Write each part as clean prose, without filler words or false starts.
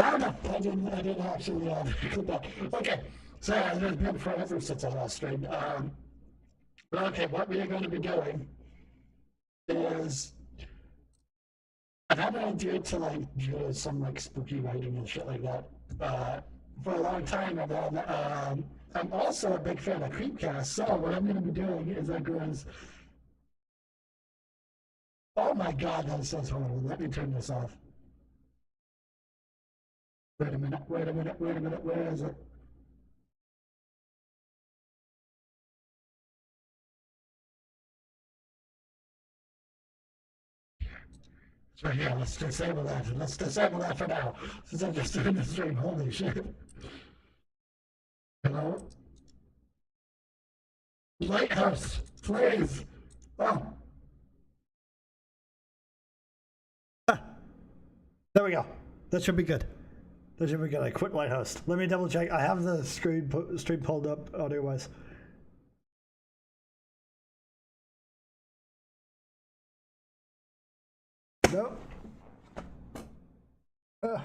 Oh no, I didn't actually click that. Okay, so there's been forever since I last streamed. But okay, what we are going to be doing is I've had an idea to like do some like spooky writing and shit like that for a long time, and then I'm also a big fan of Creepcast. So what I'm going to be doing is like goes, oh my god, that sounds horrible. Let me turn this off. Wait a minute. Wait a minute. Wait a minute. Where is it? So yeah, let's disable that. Let's disable that for now, since I'm just doing the stream. Holy shit! Hello, lighthouse, please. Oh, There we go. That should be good. That should be good. I quit Lighthouse. Let me double check. I have the stream pulled up audio wise. No. Uh,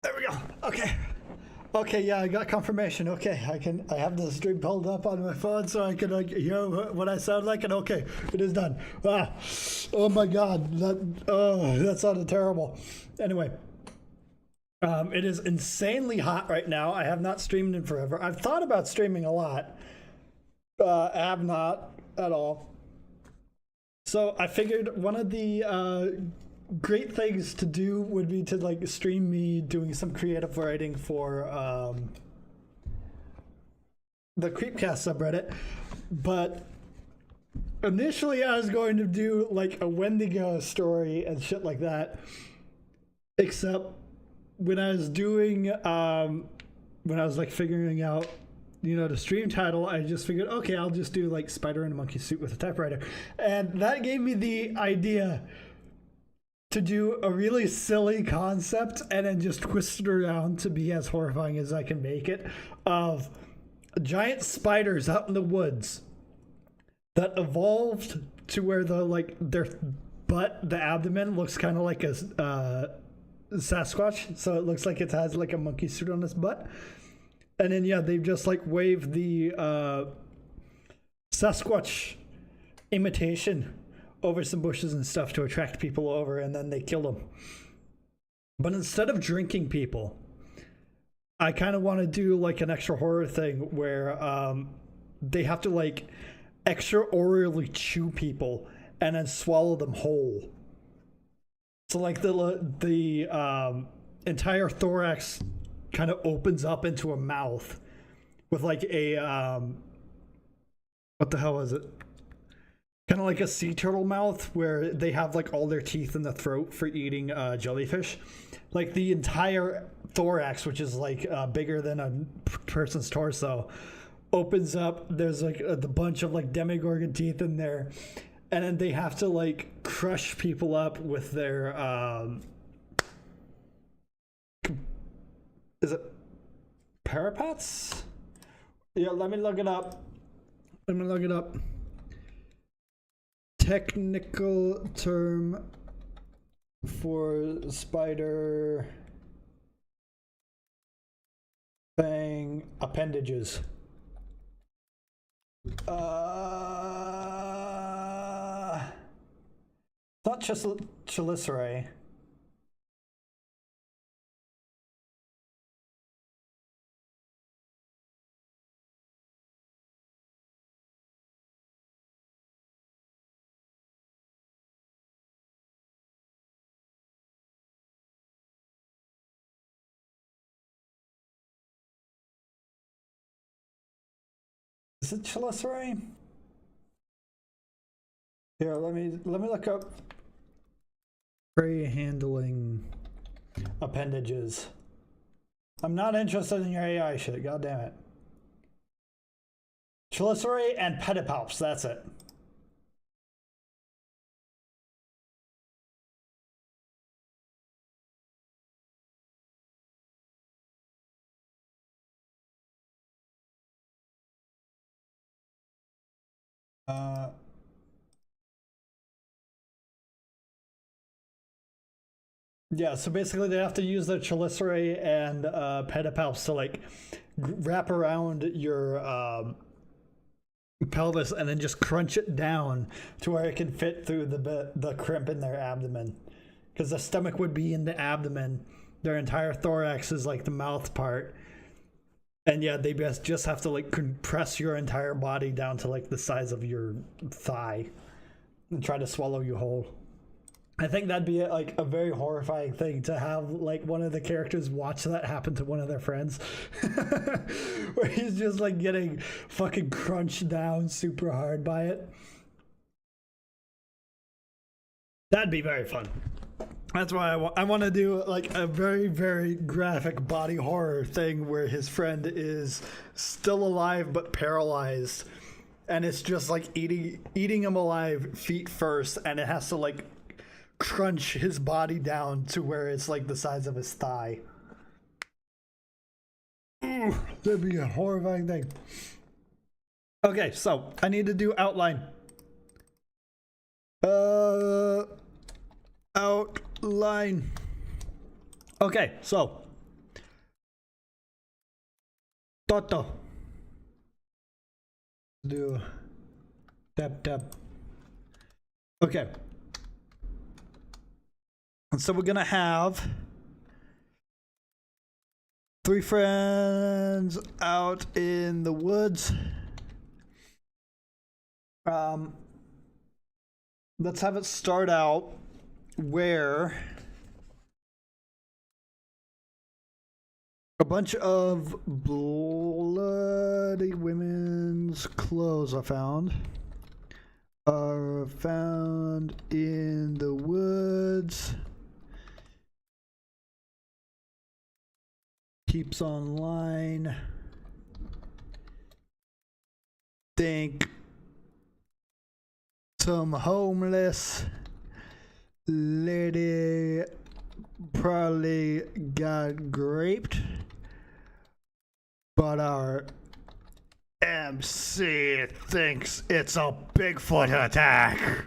there we go. Okay. Okay, yeah, I got confirmation. Okay, I have the stream pulled up on my phone so I can like hear what I sound like, and okay, it is done. Ah, oh my god, that sounded terrible. Anyway, it is insanely hot right now. I have not streamed in forever. I've thought about streaming a lot. I have not at all. So I figured one of the great things to do would be to like stream me doing some creative writing for the Creepcast subreddit. But initially I was going to do like a Wendigo story and shit like that. Except when I was doing when I was like figuring out the stream title, I just figured, okay, I'll just do like spider in a monkey suit with a typewriter. And that gave me the idea to do a really silly concept and then just twist it around to be as horrifying as I can make it, of giant spiders out in the woods that evolved to where their butt, the abdomen looks kind of like a Sasquatch, so it looks like it has like a monkey suit on its butt. And then yeah, they've just like waved the Sasquatch imitation over some bushes and stuff to attract people over, and then they kill them. But instead of drinking people, I kind of want to do like an extra horror thing where they have to like extra orally chew people and then swallow them whole. So like the entire thorax kind of opens up into a mouth with like a what the hell is it? Kind of like a sea turtle mouth where they have like all their teeth in the throat for eating jellyfish. Like the entire thorax, which is like bigger than a person's torso, opens up. There's like a bunch of like demogorgon teeth in there, and then they have to like crush people up with their is it parapets? Yeah, let me look it up. Technical term for spider fang appendages. It's not just chelicerae. Is it chelicerae? Here, let me look up prey handling appendages. I'm not interested in your AI shit, god damn it. Chelicerae and pedipalps, that's it. Yeah, so basically they have to use their chelicerae and pedipalps to like wrap around your pelvis and then just crunch it down to where it can fit through the crimp in their abdomen. Because the stomach would be in the abdomen, their entire thorax is like the mouth part, and yeah, they just have to like compress your entire body down to like the size of your thigh and try to swallow you whole. I think that'd be like a very horrifying thing to have like one of the characters watch that happen to one of their friends. Where he's just like getting fucking crunched down super hard by it. That'd be very fun. That's why I want to do like a very, very graphic body horror thing where his friend is still alive but paralyzed. And it's just like eating him alive feet first, and it has to like crunch his body down to where it's like the size of his thigh. Ooh, that'd be a horrifying thing. Okay, so I need to do outline. Outline. Okay, so Toto. Do tap. Okay. So we're gonna have 3 friends out in the woods. Let's have it start out where a bunch of bloody women's clothes are found in the woods. Keeps online. Think some homeless lady probably got raped, but our MC thinks it's a Bigfoot attack.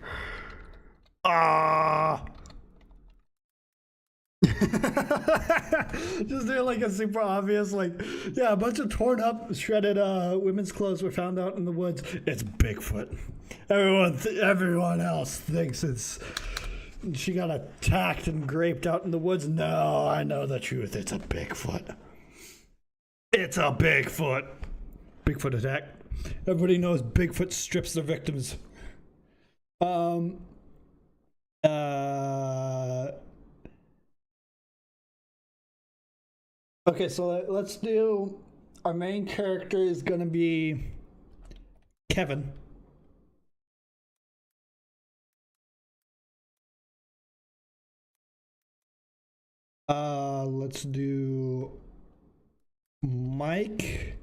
Just do like a super obvious, like, yeah, a bunch of torn up, shredded women's clothes were found out in the woods. It's Bigfoot. Everyone else thinks she got attacked and raped out in the woods. No, I know the truth. It's a Bigfoot. It's a Bigfoot. Bigfoot attack. Everybody knows Bigfoot strips their victims. Okay, so let's do, our main character is gonna be Kevin. Let's do Mike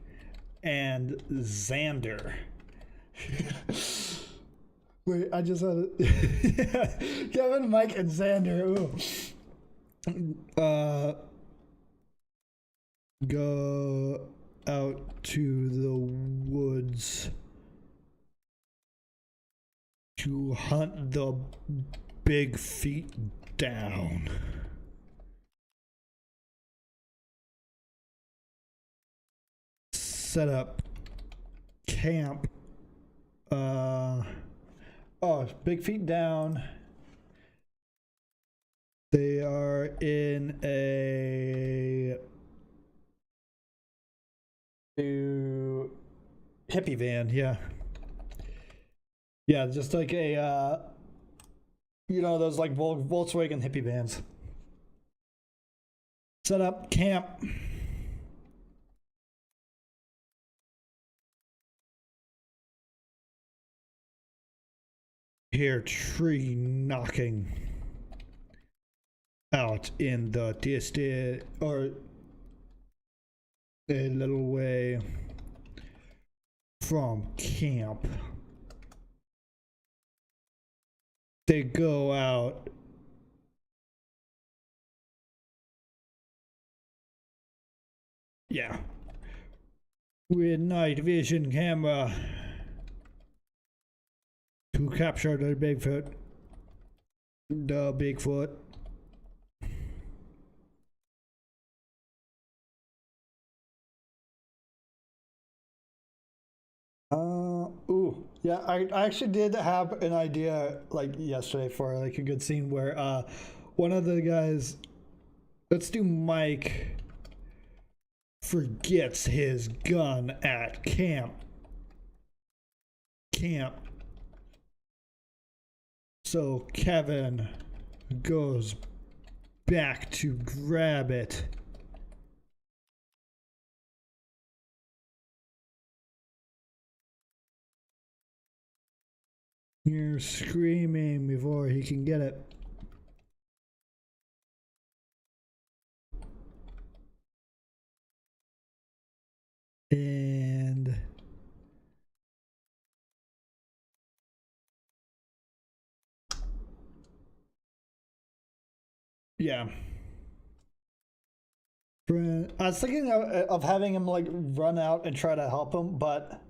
and Xander. Wait, I just had it. Kevin, Mike, and Xander. Ooh. Go out to the woods to hunt the big feet down. Set up camp. Big feet down. They are in a hippie van, yeah, just like a those like Volkswagen hippie vans. Set up camp. Hear tree knocking out in the distance, or a little way from camp. They go out with night vision camera to capture the Bigfoot. Yeah, I actually did have an idea like yesterday for like a good scene where one of the guys, let's do Mike, forgets his gun at camp. So Kevin goes back to grab it. You're screaming before he can get it. And yeah. I was thinking of having him like run out and try to help him, but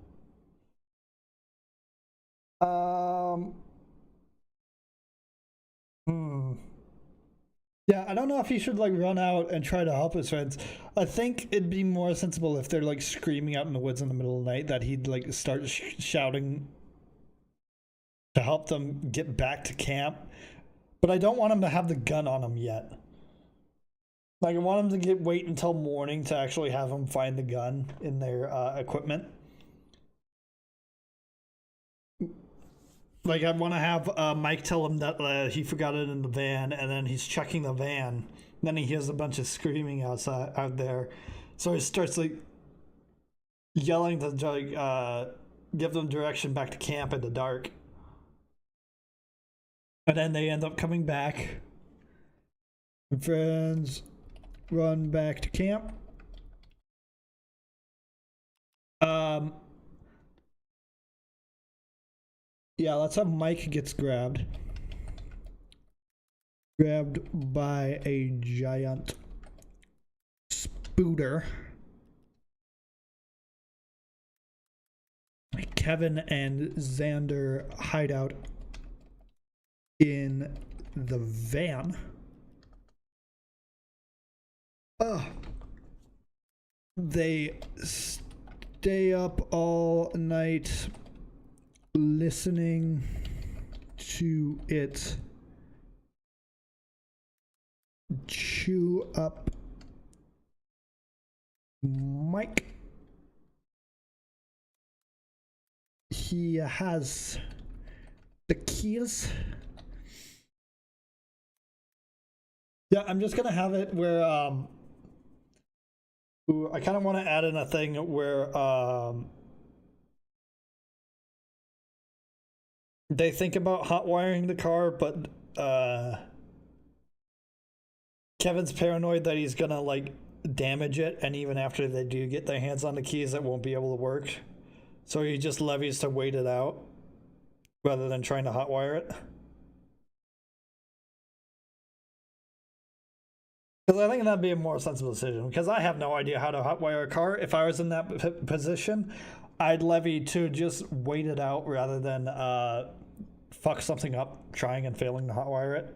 um hmm. Yeah, I don't know if he should like run out and try to help his friends. I think it'd be more sensible if they're like screaming out in the woods in the middle of the night that he'd like start shouting to help them get back to camp. But I don't want him to have the gun on him yet. Like I want him to wait until morning to actually have him find the gun in their equipment. Like I want to have Mike tell him that he forgot it in the van, and then he's checking the van. And then he hears a bunch of screaming out there, so he starts like yelling to like give them direction back to camp in the dark. And then they end up coming back. And friends run back to camp. Yeah, let's have Mike gets grabbed. Grabbed by a giant spooter. Kevin and Xander hide out in the van. They stay up all night listening to it chew up Mike. He has the keys. Yeah, I'm just gonna have it where I kind of want to add in a thing where they think about hot wiring the car, but Kevin's paranoid that he's gonna like damage it, and even after they do get their hands on the keys, it won't be able to work. So he just levies to wait it out rather than trying to hotwire it. Because I think that'd be a more sensible decision. Because I have no idea how to hotwire a car. If I was in that position, I'd levy to just wait it out rather than fuck something up trying and failing to hotwire it.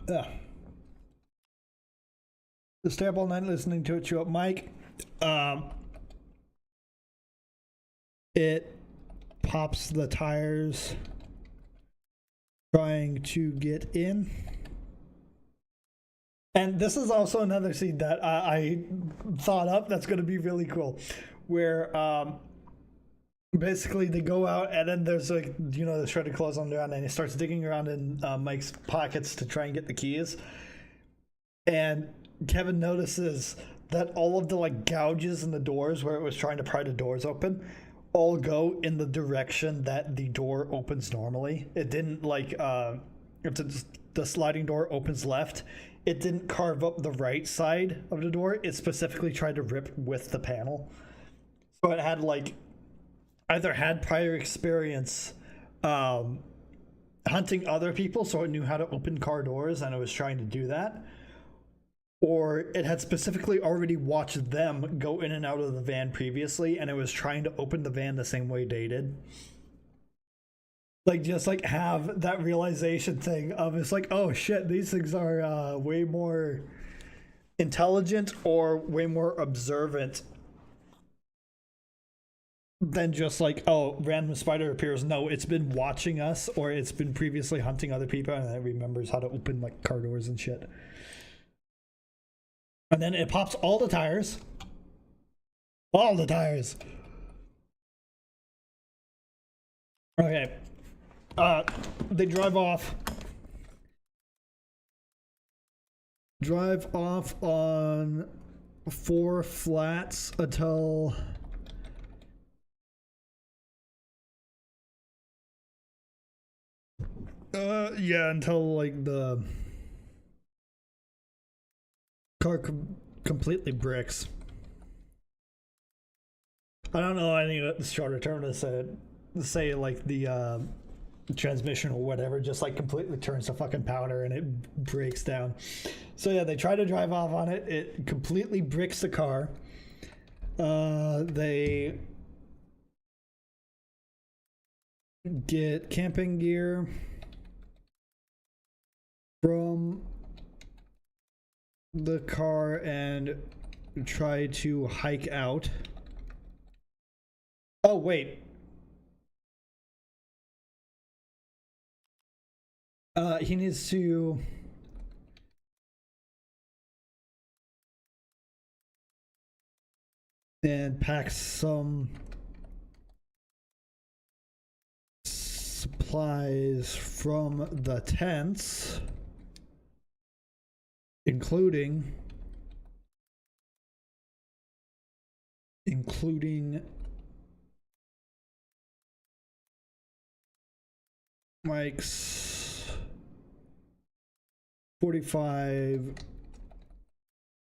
Yeah. Stay up all night listening to it chew up Mike. It pops the tires trying to get in. And this is also another scene that I thought up that's going to be really cool, where basically they go out and then there's like, you know, the shredded clothes on the ground, and he starts digging around in Mike's pockets to try and get the keys. And Kevin notices that all of the like gouges in the doors where it was trying to pry the doors open all go in the direction that the door opens normally. It didn't like if the sliding door opens left, it didn't carve up the right side of the door. It specifically tried to rip with the panel. So it had like either had prior experience hunting other people, so it knew how to open car doors and it was trying to do that, or it had specifically already watched them go in and out of the van previously and it was trying to open the van the same way they did. Like, just like have that realization thing of it's like, oh shit, these things are way more intelligent or way more observant than just like, oh, random spider appears. No, it's been watching us, or it's been previously hunting other people, and it remembers how to open like car doors and shit. And then it pops all the tires. All the tires. Okay. They drive off. Drive off on 4 flats until yeah, until like the car completely bricks. I don't know any shorter term to say like the transmission or whatever just like completely turns to fucking powder and it breaks down. So yeah, they try to drive off on it. It completely bricks the car. They get camping gear from the car and try to hike out. Oh, wait. He needs to and pack some supplies from the tents, including Mike's 45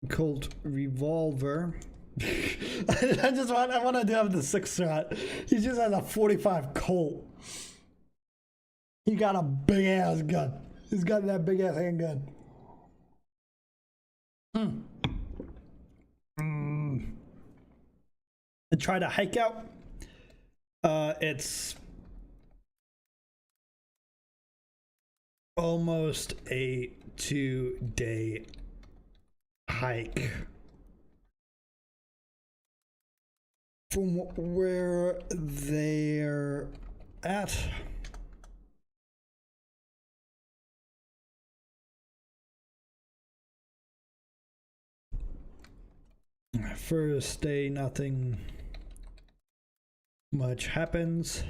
Colt revolver. I want to have the 6-shot. He just has a 45 Colt. He got a big ass gun. He's got that big ass handgun. And try to hike out. It's almost a 2-day hike from where they're at. First day, nothing much happens.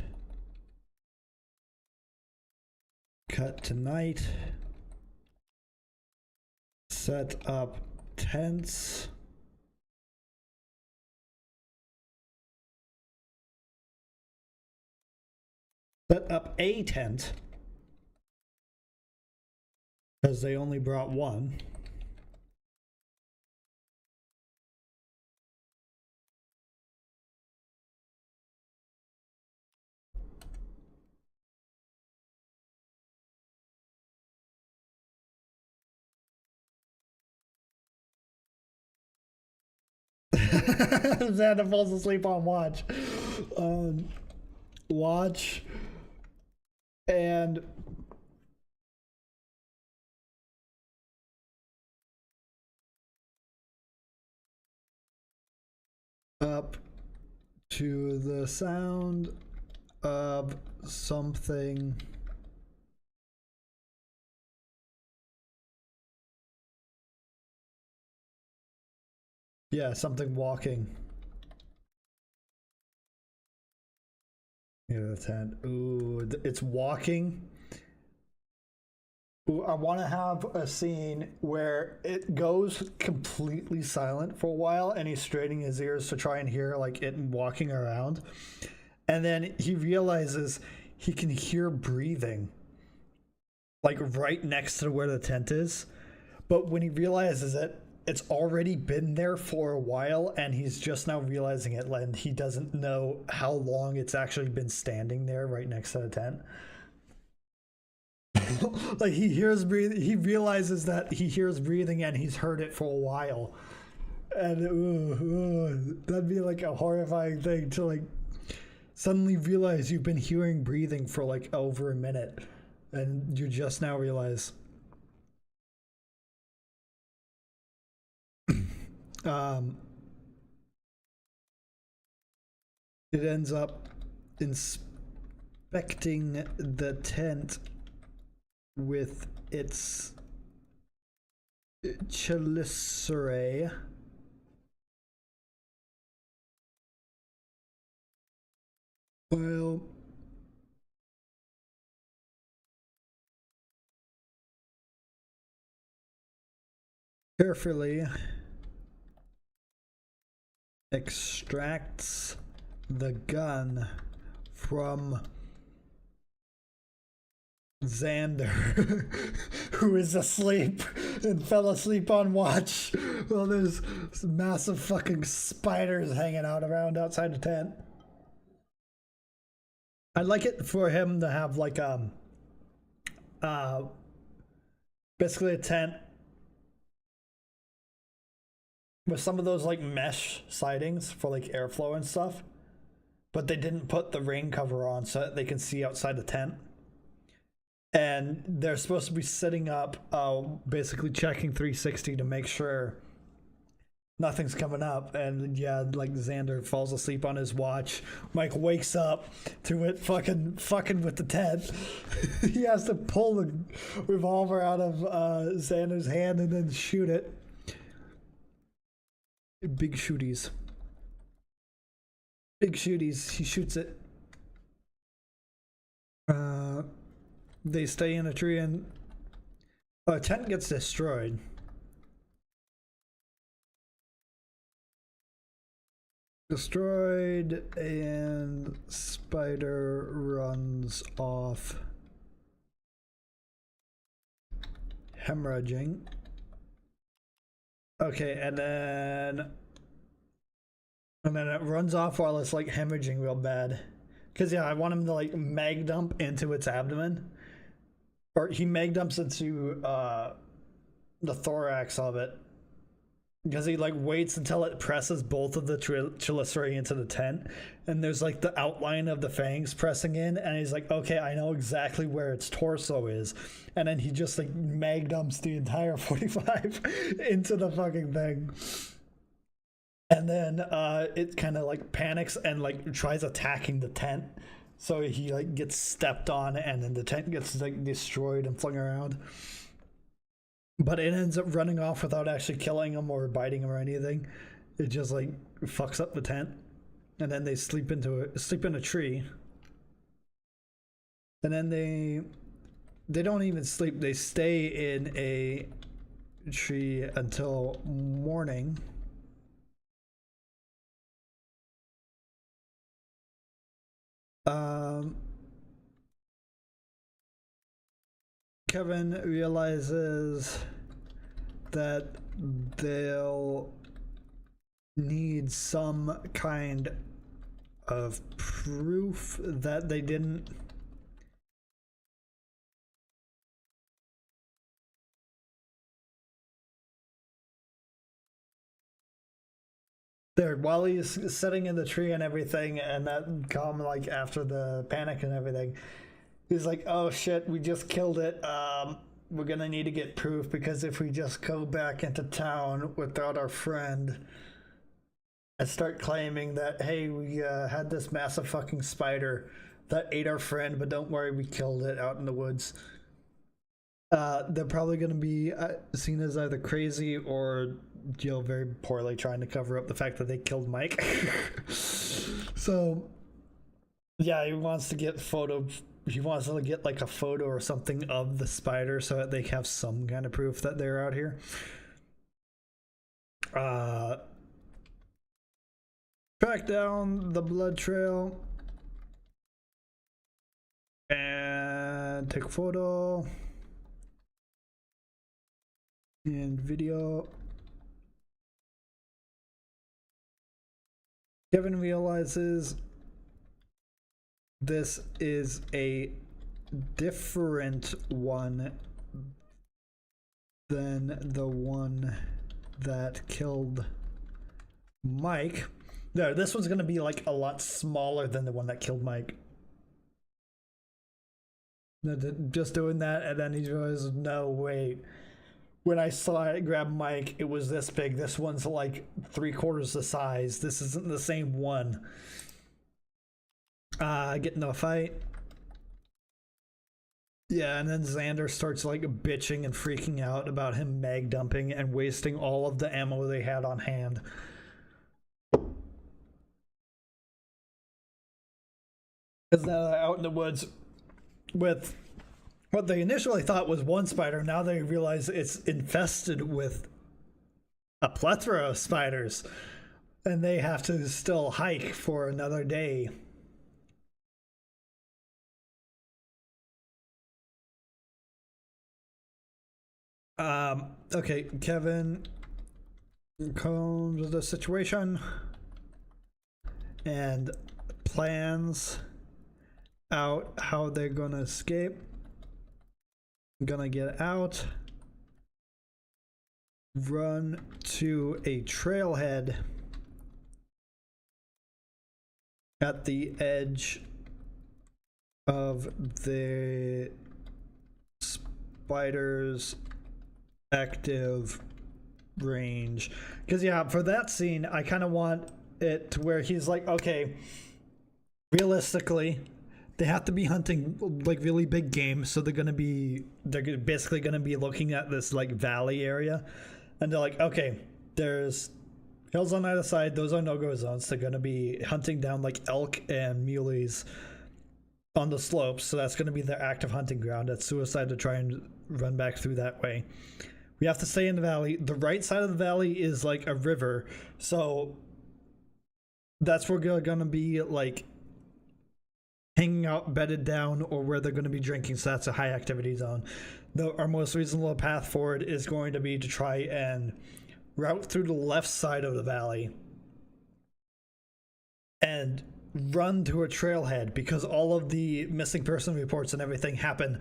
Cut to night. Set up tents. Set up a tent, because they only brought one. Xander falls asleep on watch. Watch and up to the sound of something. Yeah, something walking. Yeah, the tent. Ooh, it's walking. Ooh, I want to have a scene where it goes completely silent for a while and he's straining his ears to try and hear like it walking around. And then he realizes he can hear breathing like right next to where the tent is. But when he realizes it, it's already been there for a while and he's just now realizing it, and he doesn't know how long it's actually been standing there right next to the tent. Like he hears breathing, he realizes that he hears breathing and he's heard it for a while. And that'd be like a horrifying thing to like suddenly realize you've been hearing breathing for like over a minute and you just now realize. it ends up inspecting the tent with its chelicerae. While carefully extracts the gun from Xander, who is asleep and fell asleep on watch. Well, there's massive fucking spiders hanging out around outside the tent. I'd like it for him to have like basically a tent with some of those like mesh sidings for like airflow and stuff, but they didn't put the rain cover on so that they can see outside the tent. And they're supposed to be sitting up, basically checking 360 to make sure nothing's coming up. And yeah, like Xander falls asleep on his watch. Mike wakes up to it fucking with the tent. He has to pull the revolver out of Xander's hand and then shoot it. Big shooties. Big shooties. He shoots it. They stay in a tree and a tent gets destroyed. Destroyed and spider runs off, hemorrhaging. Okay, and then it runs off while it's like hemorrhaging real bad. Cause yeah, I want him to like mag dump into its abdomen. Or he mag dumps into the thorax of it. Because he like waits until it presses both of the chelicerae into the tent, and there's like the outline of the fangs pressing in, and he's like, okay, I know exactly where its torso is, and then he just like mag dumps the entire 45 into the fucking thing, and then it kind of like panics and like tries attacking the tent, so he like gets stepped on, and then the tent gets like destroyed and flung around. But it ends up running off without actually killing him or biting him or anything. It just like fucks up the tent, and then they sleep in a tree. And then they don't even sleep. They stay in a tree until morning. Kevin realizes that they'll need some kind of proof that they didn't there while he's sitting in the tree and everything, and that come like after the panic and everything. He's like, oh shit, we just killed it. We're gonna need to get proof, because if we just go back into town without our friend and start claiming that, hey, we had this massive fucking spider that ate our friend, but don't worry, we killed it out in the woods. They're probably gonna be seen as either crazy or, you know, very poorly trying to cover up the fact that they killed Mike. So, yeah, he wants to get like a photo or something of the spider so that they have some kind of proof that they're out here. Track down the blood trail and take a photo and video. Kevin realizes this is a different one than the one that killed Mike. No, this one's gonna be like a lot smaller than the one that killed Mike. Just doing that, and then he realizes, no, wait. When I saw it grab Mike, it was this big. This one's like 3/4 the size. This isn't the same one. get into a fight. Yeah, and then Xander starts like bitching and freaking out about him mag dumping and wasting all of the ammo they had on hand. Because now they're out in the woods with what they initially thought was one spider. Now they realize it's infested with a plethora of spiders, and they have to still hike for another day. Okay, Kevin comes with the situation and plans out how they're gonna escape. Gonna get out, run to a trailhead at the edge of the spider's active range. Because yeah, for that scene I kind of want it to where he's like, okay, realistically they have to be hunting like really big game, so they're basically gonna be looking at this like valley area, and they're like, okay, there's hills on either side, those are no-go zones. They're gonna be hunting down like elk and muleys on the slopes, so that's gonna be their active hunting ground. That's suicide to try and run back through that way. We have to stay in the valley. The right side of the valley is like a river, so that's where we're gonna be like hanging out, bedded down, or where they're going to be drinking, so that's a high activity zone. Our most reasonable path forward is going to be to try and route through the left side of the valley and run to a trailhead, because all of the missing person reports and everything happen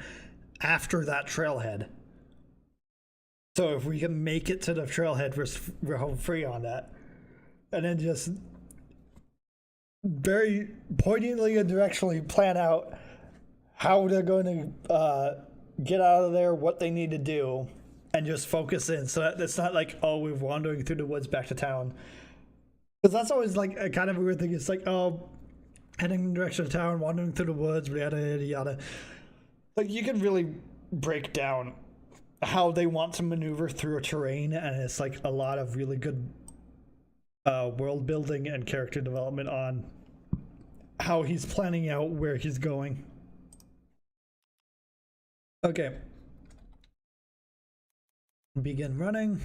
after that trailhead. So if we can make it to the trailhead, we're home free on that. And then just very poignantly and directionally plan out how they're going to get out of there, what they need to do, and just focus in, so that it's not like, oh, we're wandering through the woods back to town. Because that's always like a kind of a weird thing. It's like, oh, heading in the direction of town, wandering through the woods, yada yada yada. Like, you can really break down how they want to maneuver through a terrain, and it's like a lot of really good world building and character development on how he's planning out where he's going. Okay. Begin running.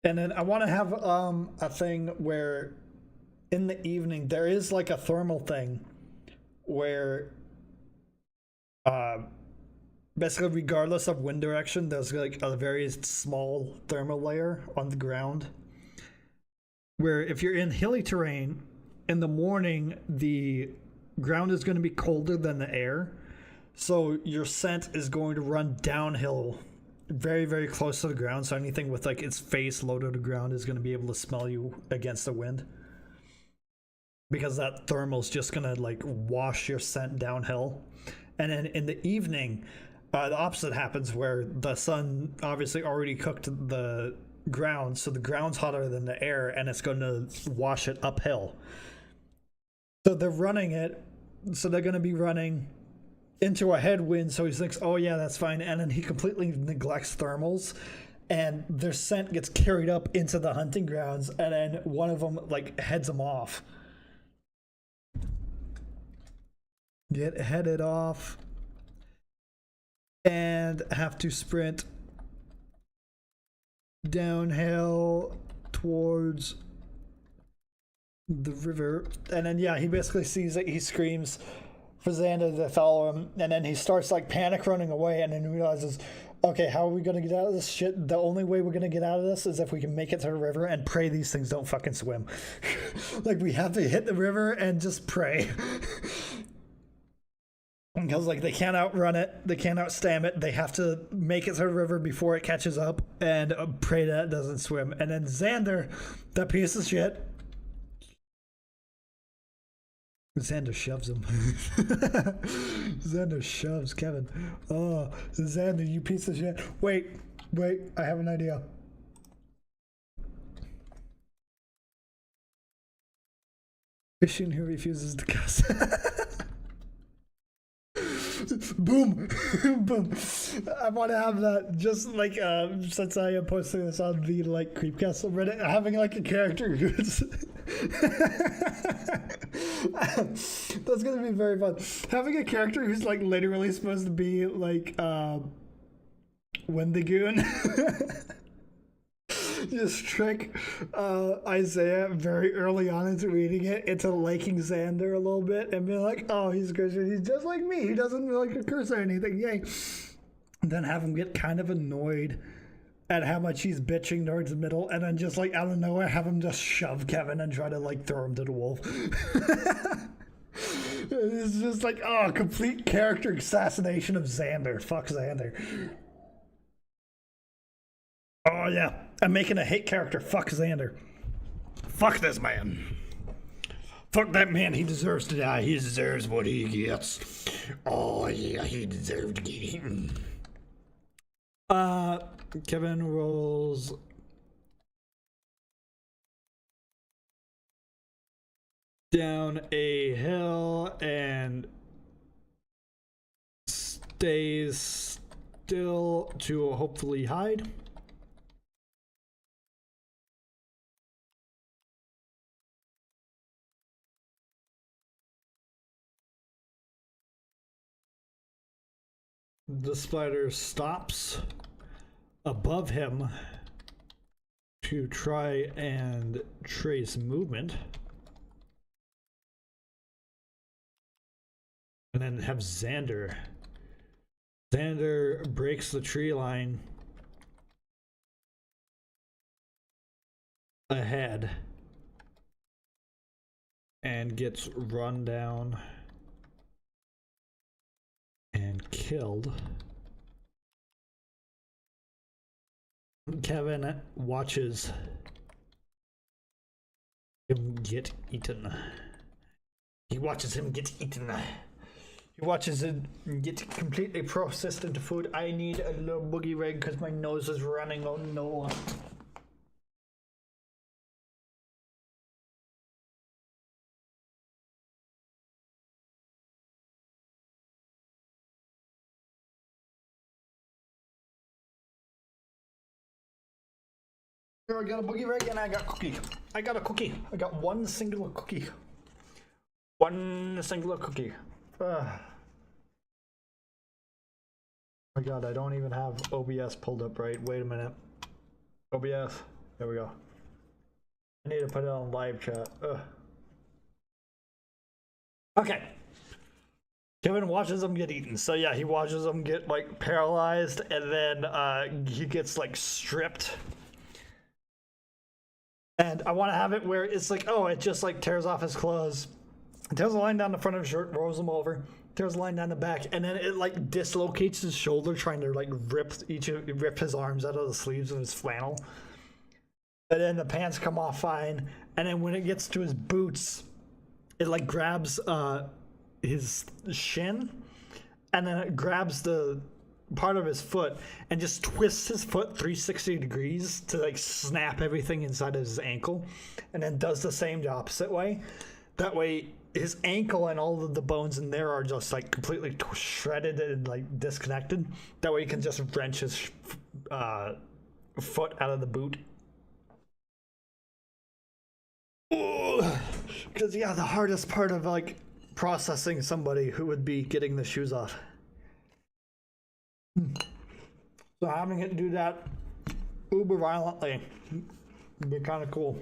And then I want to have a thing where in the evening there is like a thermal thing where basically regardless of wind direction, there's like a very small thermal layer on the ground, where if you're in hilly terrain in the morning, the ground is going to be colder than the air, so your scent is going to run downhill very, very close to the ground, so anything with like its face low to the ground is going to be able to smell you against the wind, because that thermal's just going to like wash your scent downhill. And then in the evening, the opposite happens, where the sun obviously already cooked the ground, so the ground's hotter than the air, and it's going to wash it uphill. So they're running it, so they're going to be running into a headwind, so he thinks, oh yeah, that's fine, and then he completely neglects thermals, and their scent gets carried up into the hunting grounds, and then one of them like heads them off. Get headed off and have to sprint downhill towards the river. And then yeah, he basically sees it, he screams for Xander to follow him, and then he starts like panic running away, and then realizes, okay, how are we gonna get out of this shit? The only way we're gonna get out of this is if we can make it to the river and pray these things don't fucking swim. Like, we have to hit the river and just pray. Because like they can't outrun it, they can't outstam it, they have to make it to the river before it catches up, and pray that it doesn't swim. And then Xander, that piece of shit, Xander shoves him. Xander shoves Kevin. Oh, Xander, you piece of shit. Wait, I have an idea. Christian who refuses to cuss. Boom, boom. I want to have that just like since I am posting this on the like Creepcast subreddit, having like a character who's that's gonna be very fun. Having a character who's like literally supposed to be like Wendigoon. Just trick Isaiah very early on into reading it into liking Xander a little bit and be like, oh, he's Christian, he's just like me, he doesn't like curse or anything, yay. And then have him get kind of annoyed at how much he's bitching towards the middle, and then just like out of nowhere have him just shove Kevin and try to like throw him to the wolf. It's just like, oh, complete character assassination of Xander. Fuck Xander. Oh yeah, I'm making a hate character. Fuck Xander. Fuck this man. Fuck that man. He deserves to die. He deserves what he gets. Oh yeah, he deserves to get eaten. Kevin rolls down a hill and stays still to hopefully hide. The spider stops above him to try and trace movement. And then have Xander. Xander breaks the tree line ahead and gets run down and killed. Kevin watches him get eaten. He watches him get eaten. He watches it get completely processed into food. I need a little boogie rag because my nose is running. Oh no. I got a boogie rag and I got cookie. I got a cookie. I got one singular cookie. One singular cookie. Oh my god, I don't even have OBS pulled up right. Wait a minute. OBS. There we go. I need to put it on live chat. Ugh. Okay. Kevin watches him get eaten. So yeah, he watches him get like paralyzed and then he gets like stripped. And I want to have it where it's like, oh, it just like tears off his clothes. It tears a line down the front of his shirt, rolls him over, tears a line down the back, and then it like dislocates his shoulder, trying to like rip his arms out of the sleeves of his flannel. And then the pants come off fine. And then when it gets to his boots, it like grabs his shin, and then it grabs the part of his foot and just twists his foot 360 degrees to like snap everything inside of his ankle, and then does the same the opposite way. That way his ankle and all of the bones in there are just like completely shredded and like disconnected. That way he can just wrench his foot out of the boot. Because yeah, the hardest part of like processing somebody who would be getting the shoes off. So having it do that uber violently would be kind of cool.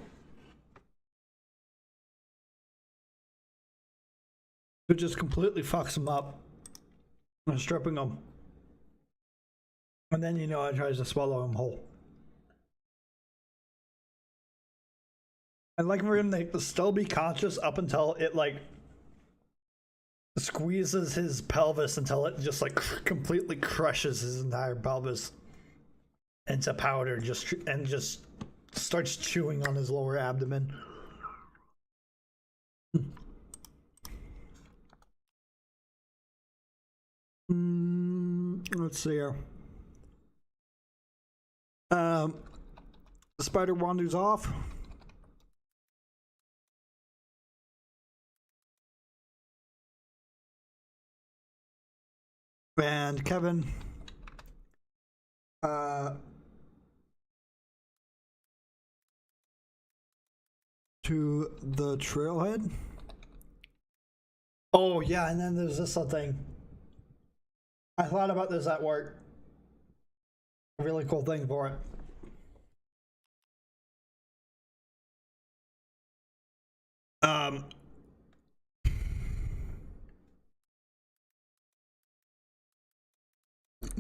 It just completely fucks him up and stripping him. And then it tries to swallow him whole. I'd like for him to still be conscious up until it like squeezes his pelvis until it just like completely crushes his entire pelvis into powder, and just starts chewing on his lower abdomen. Let's see here. The spider wanders off. And Kevin uh, to the trailhead. Oh yeah, and then there's this other thing. I thought about this at work. A really cool thing for it.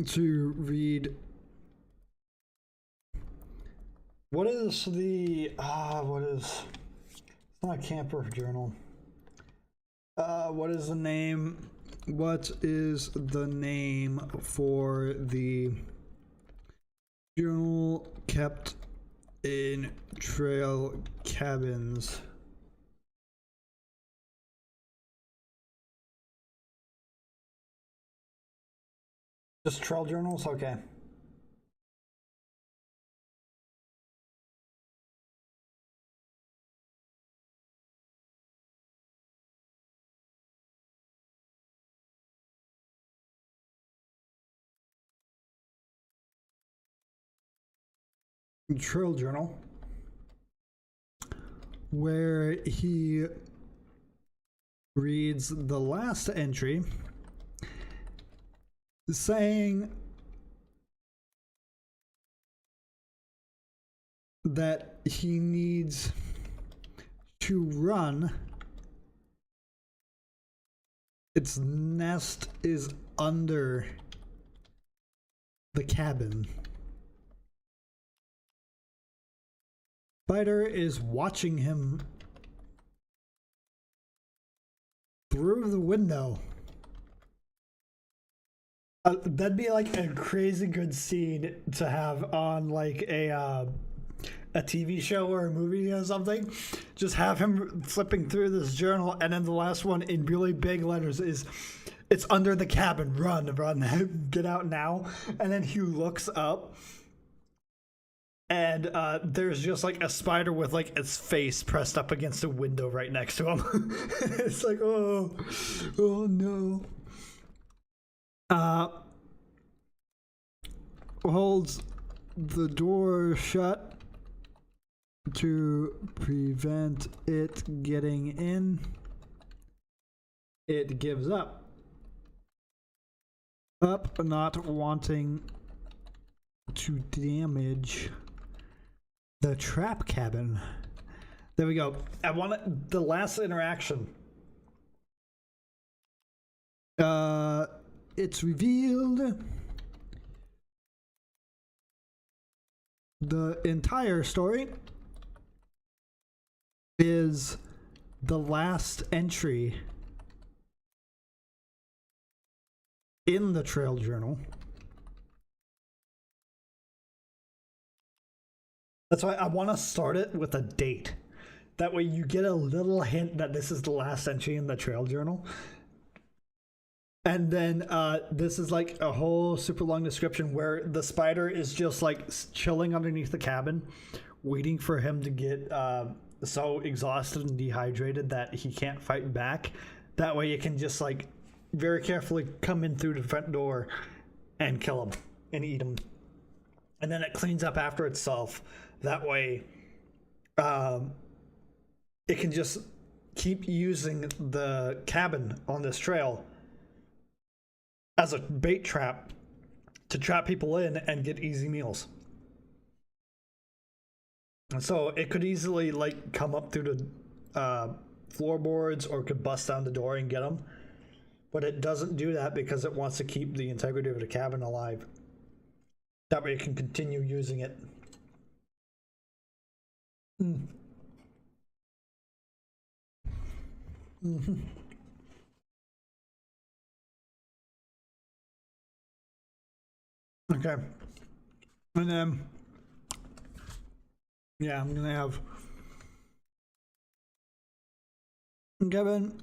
To read. What is the what is, it's not a camper journal. What is the name? What is the name for the journal kept in trail cabins? Just trail journals? Okay. Trail journal, where he reads the last entry saying that he needs to run. Its nest is under the cabin. Spider is watching him through the window. That'd be like a crazy good scene to have on like a TV show or a movie or something. Just have him flipping through this journal, and then the last one in really big letters is, "It's under the cabin. Run, run, get out now." And then he looks up, and there's just like a spider with like its face pressed up against a window right next to him. It's like, oh no. Holds the door shut to prevent it getting in. It gives up, not wanting to damage the trap cabin. There we go. I want the last interaction. It's revealed the entire story is the last entry in the trail journal. That's why I want to start it with a date. That way you get a little hint that this is the last entry in the trail journal. And then this is like a whole super long description where the spider is just like chilling underneath the cabin, waiting for him to get so exhausted and dehydrated that he can't fight back. That way it can just like very carefully come in through the front door and kill him and eat him. And then it cleans up after itself. That way it can just keep using the cabin on this trail as a bait trap to trap people in and get easy meals. And so it could easily like come up through the floorboards or could bust down the door and get them. But it doesn't do that because it wants to keep the integrity of the cabin alive. That way it can continue using it. Mm-hmm. Okay. And then, yeah, I'm gonna have Kevin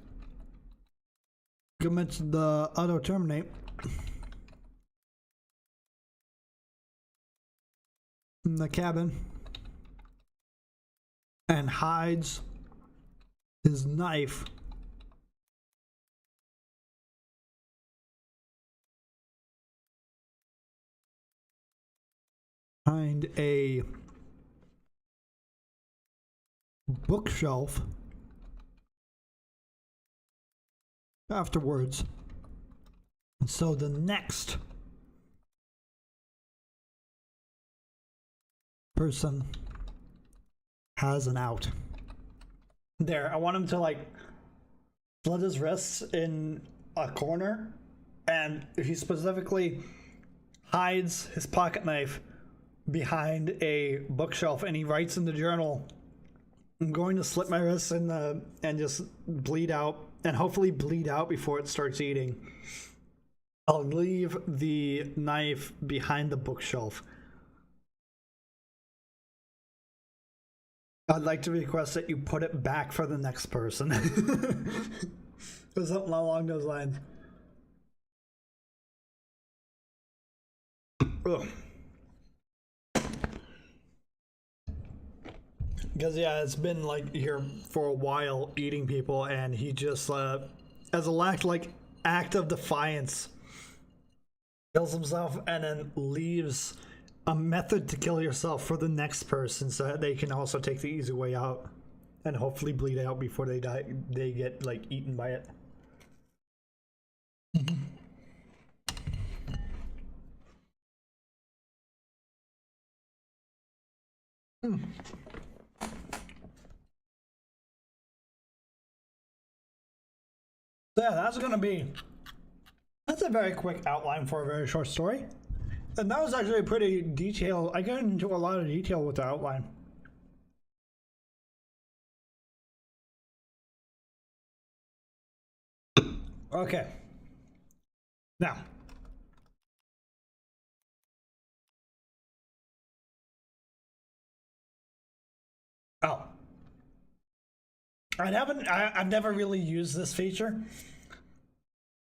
commits the auto terminate in the cabin and hides his knife behind a bookshelf afterwards. And so the next person has an out. There, I want him to like slit his wrists in a corner, and he specifically hides his pocket knife behind a bookshelf, and he writes in the journal, I'm going to slit my wrists and just bleed out, and hopefully bleed out before it starts eating. I'll leave the knife behind the bookshelf. I'd like to request that you put it back for the next person. Or something along those lines. Ugh. Because yeah, it's been like here for a while eating people, and he just as a act of defiance kills himself and then leaves a method to kill yourself for the next person so that they can also take the easy way out and hopefully bleed out before they die. They get like eaten by it. So yeah, that's a very quick outline for a very short story. And that was actually pretty detailed. I got into a lot of detail with the outline. Okay. Now. Oh. I've never really used this feature.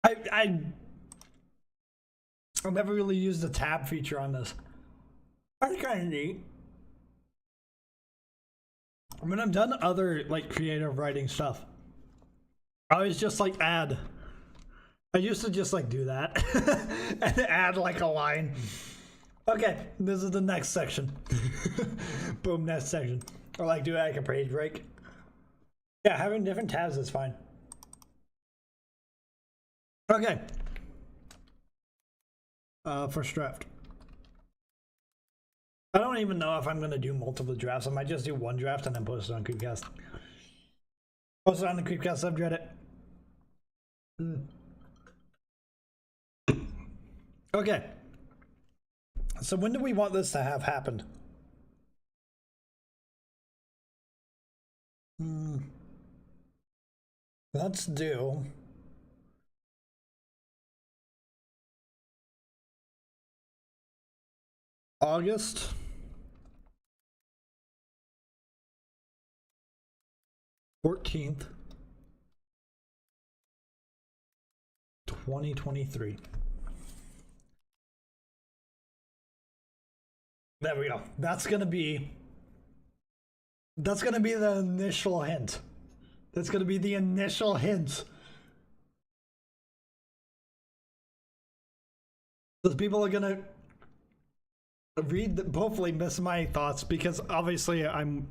I've never really used the tab feature on this. That's kind of neat. I mean, I've done other like creative writing stuff. I always just like add. I used to just like do that and add like a line. Okay, this is the next section. Boom, next section. Or like do like a page break. Yeah, having different tabs is fine. Okay. First draft. I don't even know if I'm gonna do multiple drafts. I might just do one draft and then post it on Creepcast. Post it on the Creepcast subreddit. Okay. So when do we want this to have happened? Let's do August 14th, 2023. There we go. That's gonna be the initial hint. That's gonna be the initial hint. Those people are gonna hopefully miss my thoughts, because obviously I'm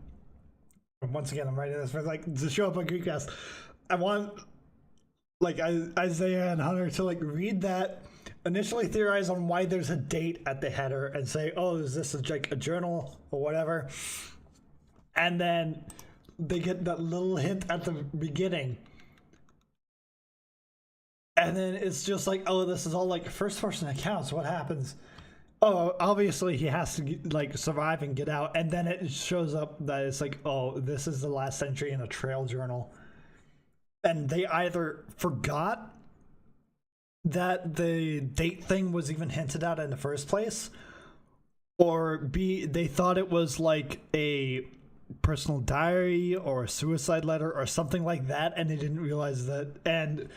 writing this for like to show up on Creepcast. I want like Isaiah and Hunter to like read that, initially theorize on why there's a date at the header and say, oh, is this like a journal or whatever, and then they get that little hint at the beginning, and then it's just like, oh, this is all like first person accounts. What happens? Oh, obviously he has to like survive and get out, and then it shows up that it's like, oh, this is the last entry in a trail journal, and they either forgot that the date thing was even hinted at in the first place, or B, they thought it was like a personal diary or a suicide letter or something like that, and they didn't realize that, and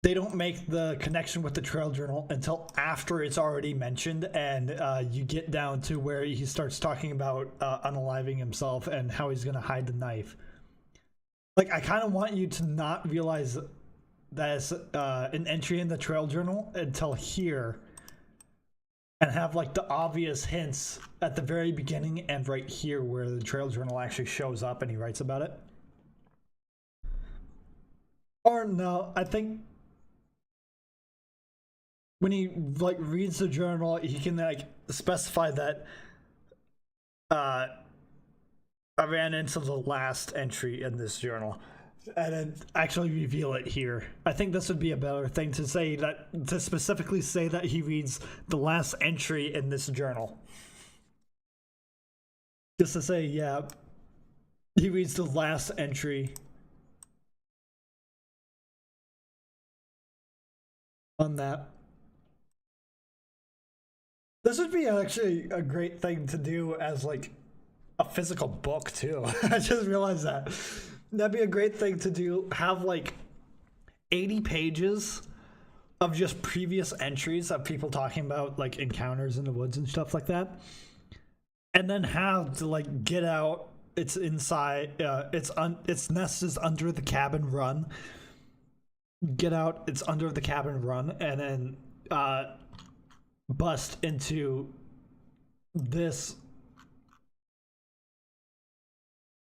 they don't make the connection with the trail journal until after it's already mentioned, and you get down to where he starts talking about unaliving himself and how he's gonna hide the knife. Like, I kind of want you to not realize that it's an entry in the trail journal until here, and have like the obvious hints at the very beginning and right here where the trail journal actually shows up and he writes about it. Or no, I think when he like reads the journal, he can like specify that I ran into the last entry in this journal and then actually reveal it here. I think this would be a better thing to say, that to specifically say that he reads the last entry in this journal. Just to say, yeah, he reads the last entry on that. This would be actually a great thing to do as like a physical book too. I just realized that. That'd be a great thing to do. Have like 80 pages of just previous entries of people talking about like encounters in the woods and stuff like that. And then have to like get out. It's inside. Its nest is under the cabin run. Get out. It's under the cabin run, and then bust into this.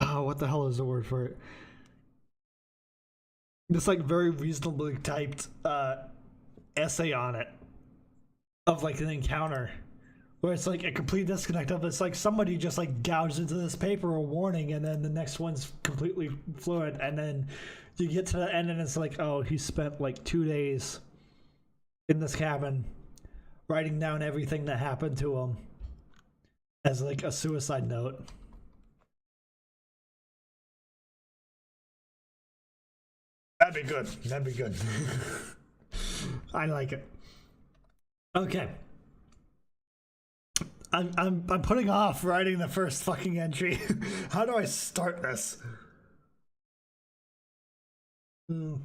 Oh, what the hell is the word for it? This like very reasonably typed essay on it of like an encounter where it's like a complete disconnect of it's like somebody just like gouged into this paper a warning, and then the next one's completely fluent, and then you get to the end and it's like, oh, he spent like 2 days in this cabin writing down everything that happened to him as like a suicide note. That'd be good. That'd be good. I like it. Okay. I'm putting off writing the first fucking entry. How do I start this? Okay,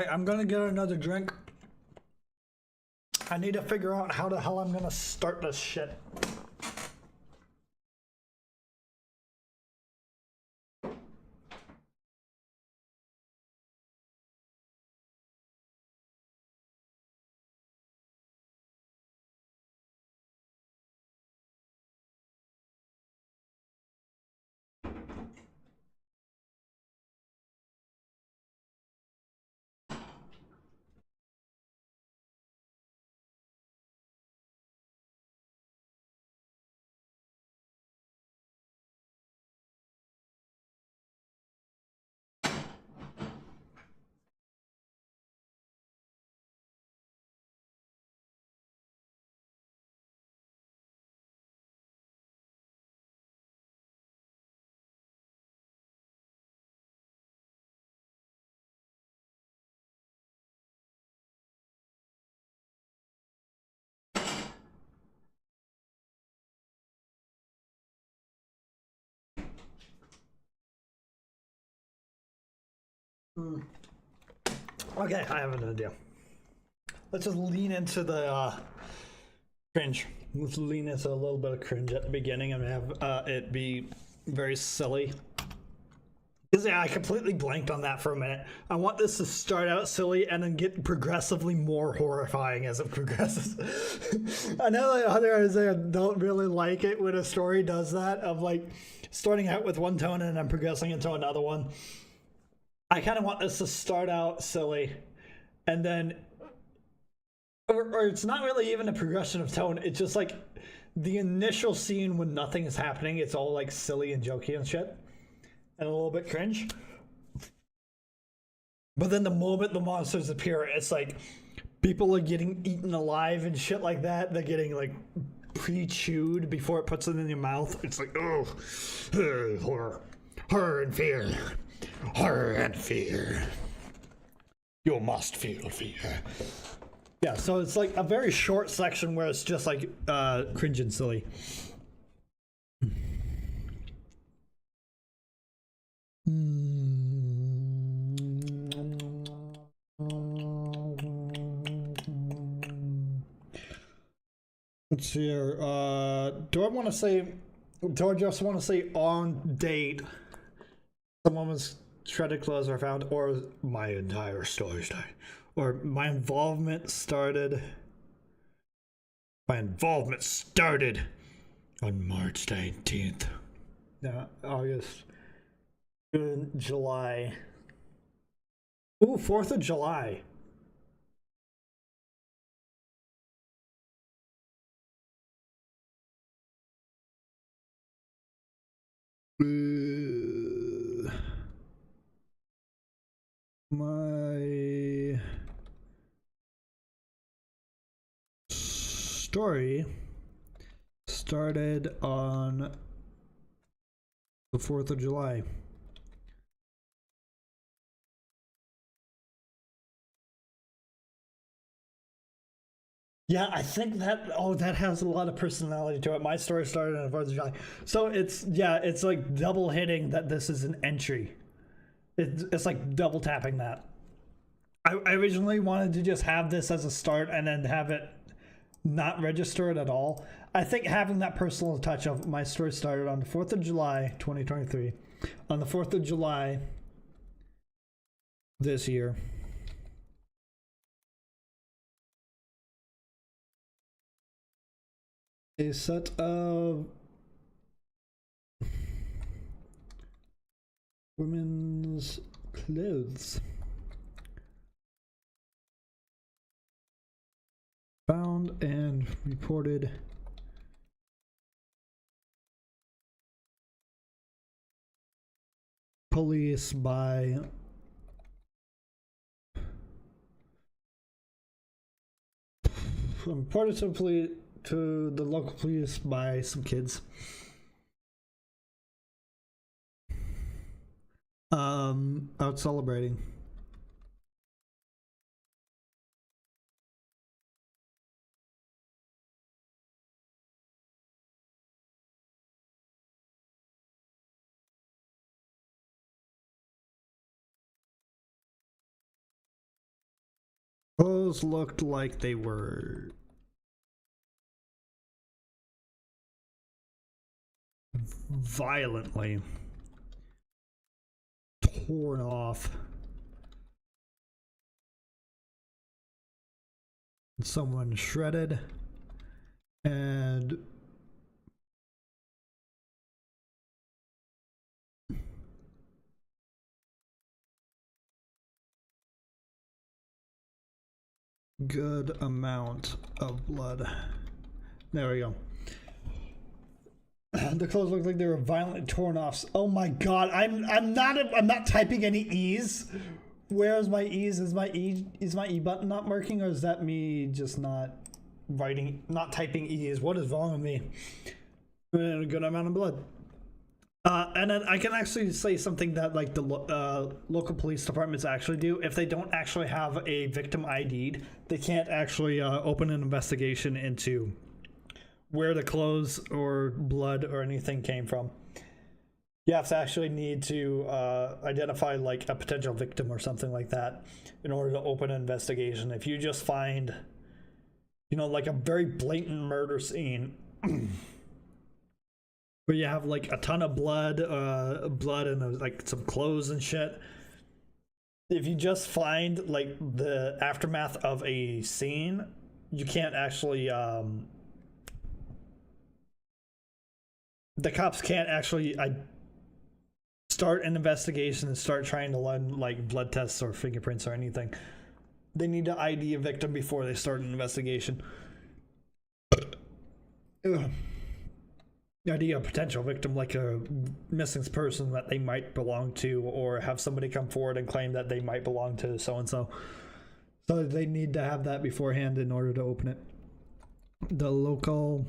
I'm gonna get another drink. I need to figure out how the hell I'm gonna start this shit. Okay, I have an idea. Let's just lean into the cringe. Let's lean into a little bit of cringe at the beginning and have it be very silly. Because yeah, I completely blanked on that for a minute. I want this to start out silly and then get progressively more horrifying as it progresses. I know that others don't really like it when a story does that, of like starting out with one tone and then progressing into another one. I kind of want this to start out silly, and then, or it's not really even a progression of tone. It's just like the initial scene when nothing is happening. It's all like silly and jokey and shit, and a little bit cringe. But then the moment the monsters appear, it's like people are getting eaten alive and shit like that. They're getting like pre-chewed before it puts it in your mouth. It's like, oh, horror, horror and fear. Horror and fear. You must feel fear. Yeah, so it's like a very short section where it's just like cringe and silly. Let's see here. Do I just want to say on date? Some woman's shredded clothes are found, or my entire story started, or my involvement started My involvement started on March 19th. No, August. June, July. Ooh, 4th of July. My story started on the 4th of July. Yeah, I think that, that has a lot of personality to it. My story started on the 4th of July. So it's like double hitting that this is an entry. It's like double tapping that. I originally wanted to just have this as a start and then have it not register it at all. I think having that personal touch of my story started on the 4th of July, 2023. On the 4th of July this year. A set of women's clothes found and reported police by reported to the local police by some kids. Out celebrating. Clothes looked like they were violently torn off. Someone shredded and good amount of blood. There we go. The clothes look like they were violently torn off. Oh my god, I'm not typing any E's. Where's my E's? Is my E button not working, or is that me just not typing E's? What is wrong with me? A good amount of blood. And then I can actually say something that like the local police departments actually do. If they don't actually have a victim ID'd, they can't actually open an investigation into where the clothes or blood or anything came from. You have to actually need to identify like a potential victim or something like that in order to open an investigation. If you just find, like a very blatant murder scene where you have like a ton of blood and like some clothes and shit. If you just find like the aftermath of a scene, you can't actually the cops can't actually start an investigation and start trying to run like blood tests or fingerprints or anything. They need to ID a victim before they start an investigation. ID a potential victim, like a missing person that they might belong to, or have somebody come forward and claim that they might belong to so-and-so. So they need to have that beforehand in order to open it. The local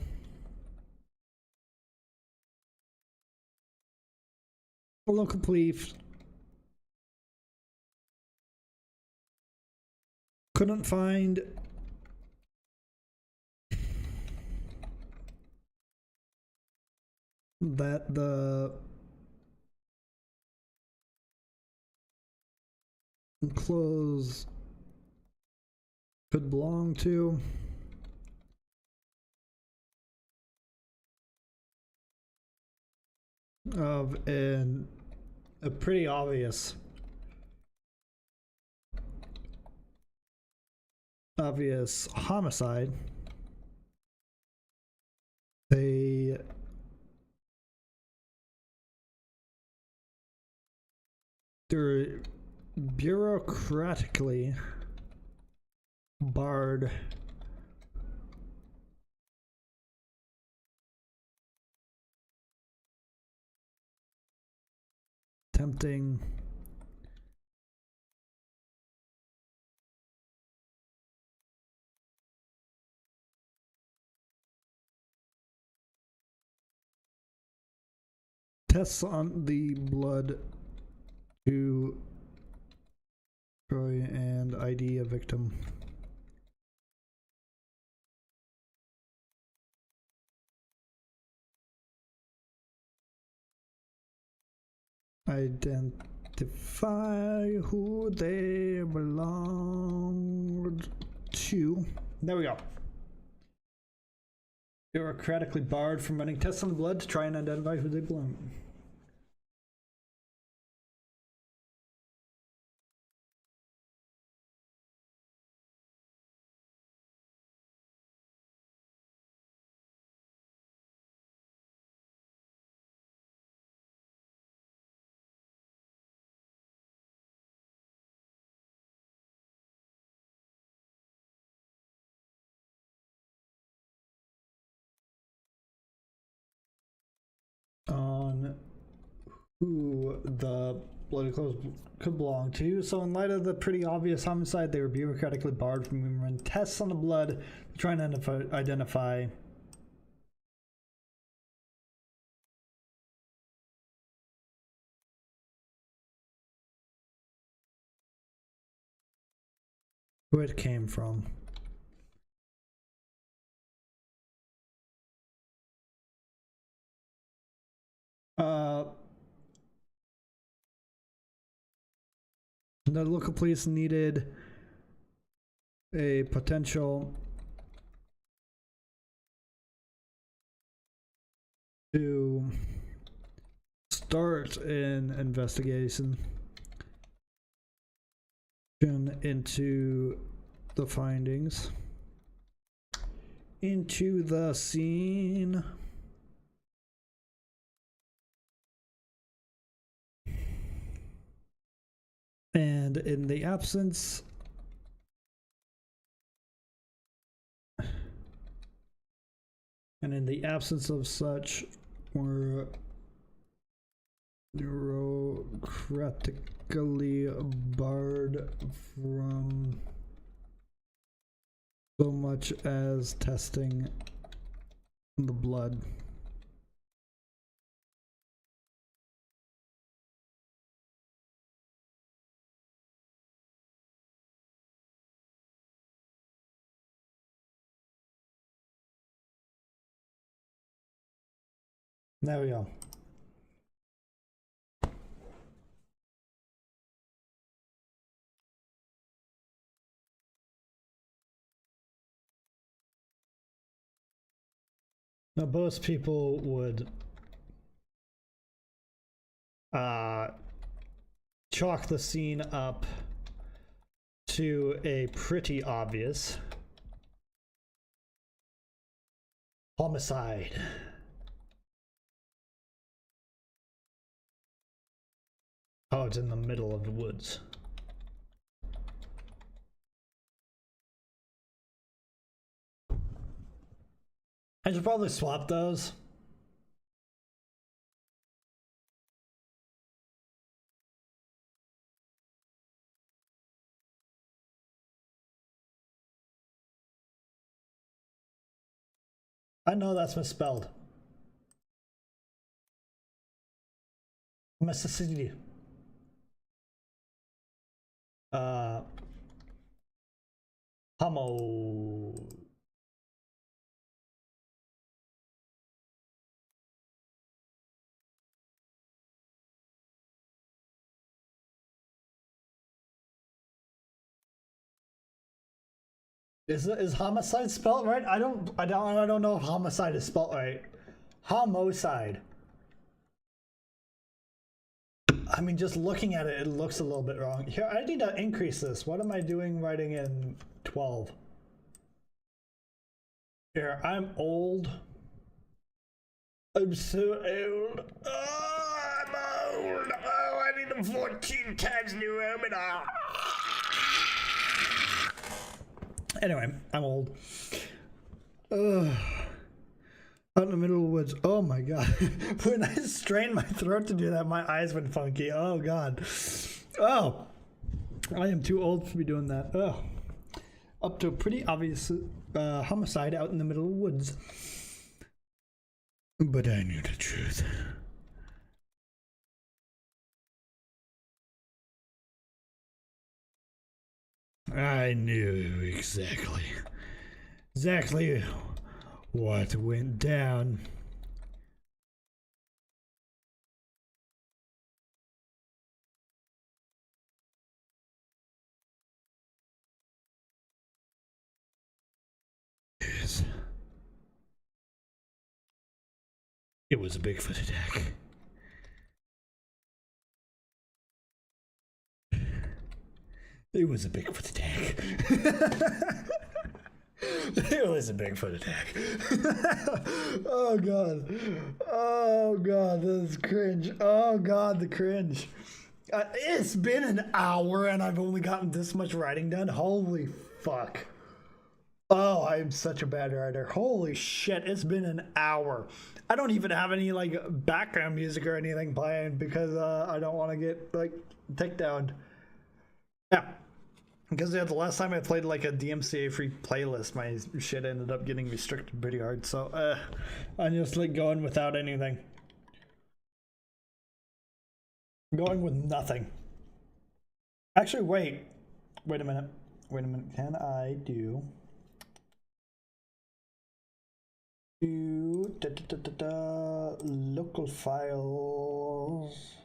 police couldn't find that the clothes could belong to of a pretty obvious homicide. They they're bureaucratically barred tempting tests on the blood to try and ID a victim. Identify who they belong to. There we go. Bureaucratically barred from running tests on the blood to try and identify who they belong. On who the blood clothes could belong to. So in light of the pretty obvious homicide, they were bureaucratically barred from running tests on the blood to try and identify who it came from. The local police needed a potential to start an investigation into the findings, into the scene. And in the absence of such, were bureaucratically barred from so much as testing the blood. There we go. Now, most people would chalk the scene up to a pretty obvious homicide. Oh, it's in the middle of the woods. I should probably swap those. I know that's misspelled. Mississippi. Homo. Is homicide spelled right? I don't know if homicide is spelled right. Homicide. I mean, just looking at it, it looks a little bit wrong. Here, I need to increase this. What am I doing writing in 12? Here, I'm old. I'm so old. Oh, I'm old. Oh, I need a 14 times new helmet. Anyway, I'm old. Ugh. Out in the middle of the woods. Oh my god. When I strained my throat to do that, my eyes went funky. Oh god. Oh. I am too old to be doing that. Oh. Up to a pretty obvious homicide out in the middle of the woods. But I knew the truth. I knew exactly what went down. Yes. It was a Bigfoot attack. It was a Bigfoot attack. It was a Bigfoot attack. Oh god. Oh god, this is cringe. Oh god, the cringe. It's been an hour and I've only gotten this much writing done. Holy fuck. Oh, I'm such a bad writer. Holy shit, it's been an hour. I don't even have any like background music or anything playing because I don't want to get like takedown. Yeah. Because yeah, the last time I played like a DMCA free playlist, my shit ended up getting restricted pretty hard. So I'm just like going without anything. Going with nothing. Actually, wait a minute. Can I do local files?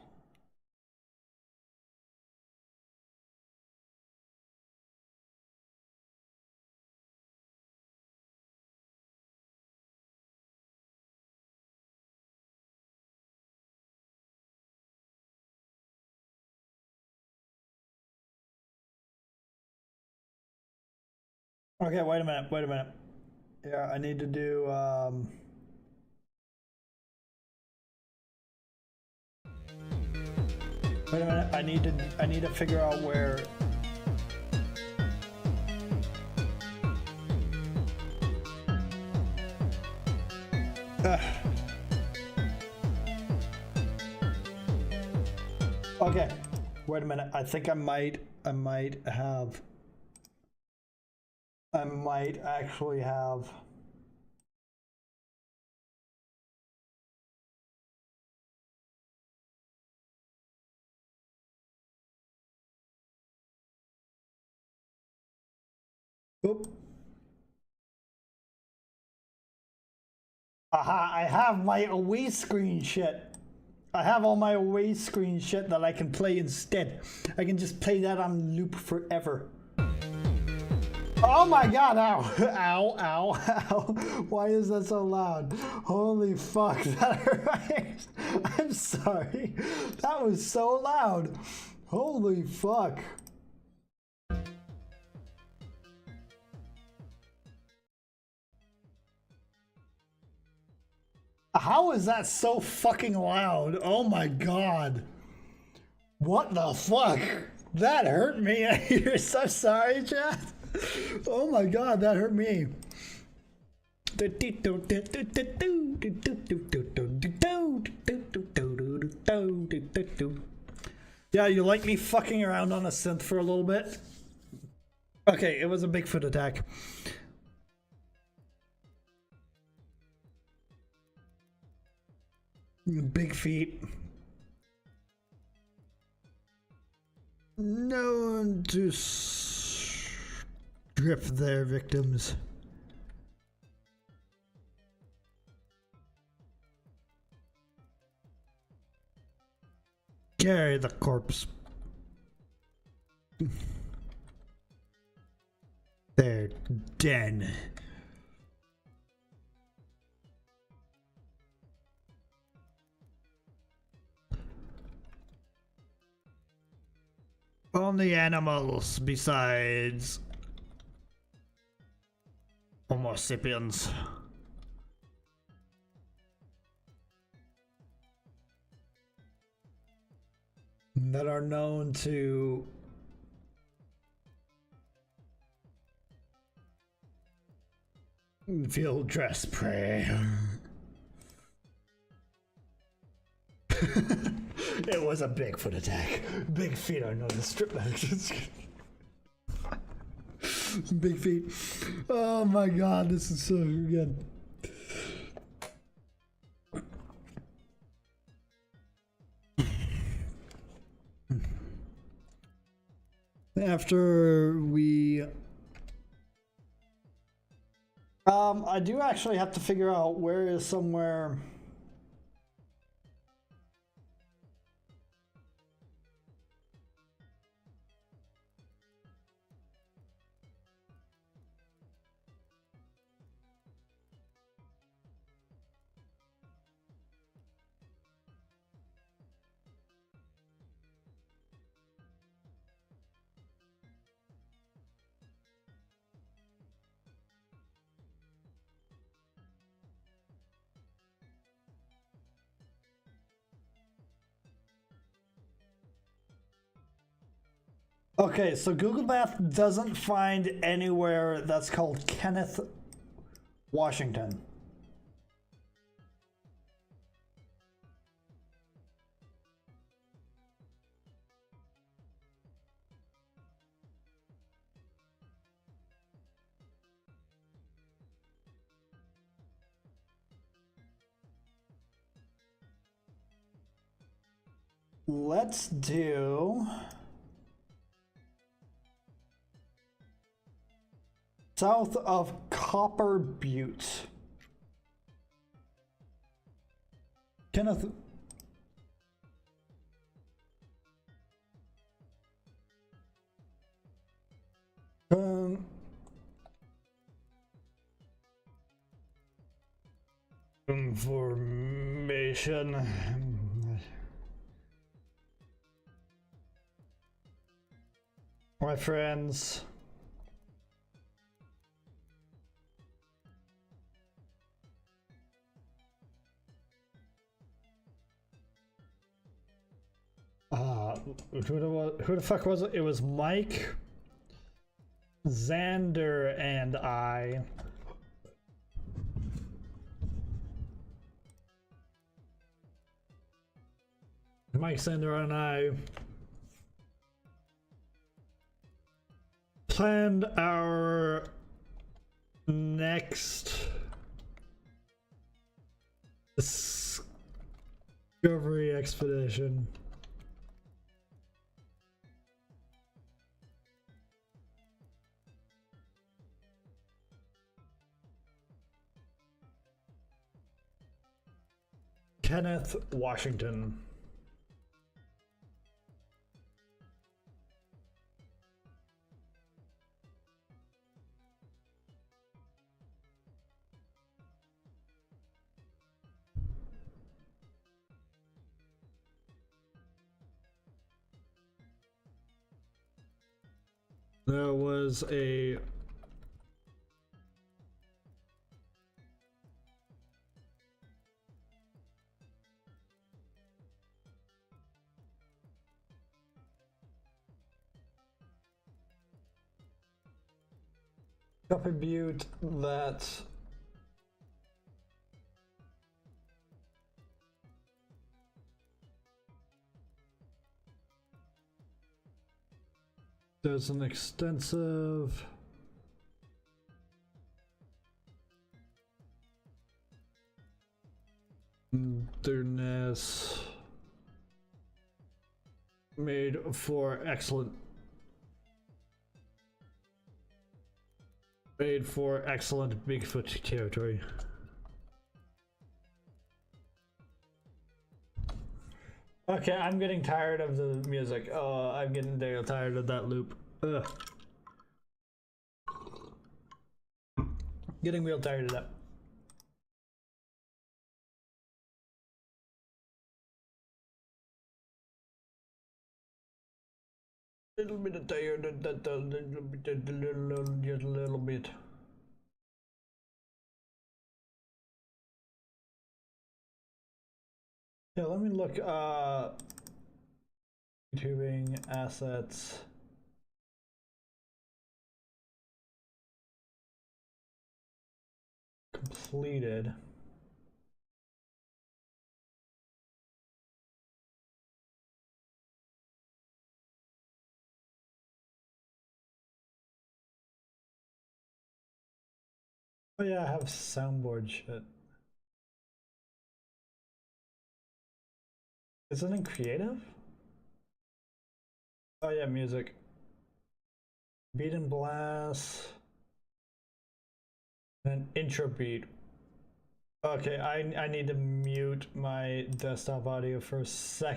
Okay, wait a minute. Yeah, I need to do wait a minute, I need to figure out where okay, wait a minute. I think I might actually have oop. Aha, I have my away screen shit. I have all my away screen shit that I can play instead. I can just play that on loop forever. Oh my god, ow. Ow, ow, ow. Why is that so loud? Holy fuck, that hurt my ears. I'm sorry. That was so loud. Holy fuck. How is that so fucking loud? Oh my god. What the fuck? That hurt me. You're so sorry, chat. Oh my god, that hurt me. Yeah, you like me fucking around on a synth for a little bit? Okay, it was a Bigfoot attack. Big feet. Known to strip their victims. Carry the corpse. Their den. Only animals besides Homo sapiens that are known to feel dress prey. It was a Bigfoot attack. Big feet are known as strip actions. Big feet. Oh my god, this is so good. After we I do actually have to figure out where is somewhere. Okay, so Google Math doesn't find anywhere that's called Kenneth, Washington. Let's do south of Copper Butte. Kenneth. Information. My friends. Who the fuck was it? It was Mike, Xander, and I. Mike, Xander, and I planned our next discovery expedition. Kenneth, Washington. There was a Copper Butte that there's an extensive wilderness made for excellent Bigfoot territory. Okay, I'm getting tired of the music. Oh, I'm getting tired of that loop. Ugh. Getting real tired of that. Little bit of tired of that, just a little bit. Yeah, let me look. YouTubing assets. Completed. Oh yeah, I have soundboard shit. Is it in creative? Oh yeah, music. Beat and blast. Then intro beat. Okay, I need to mute my desktop audio for a second.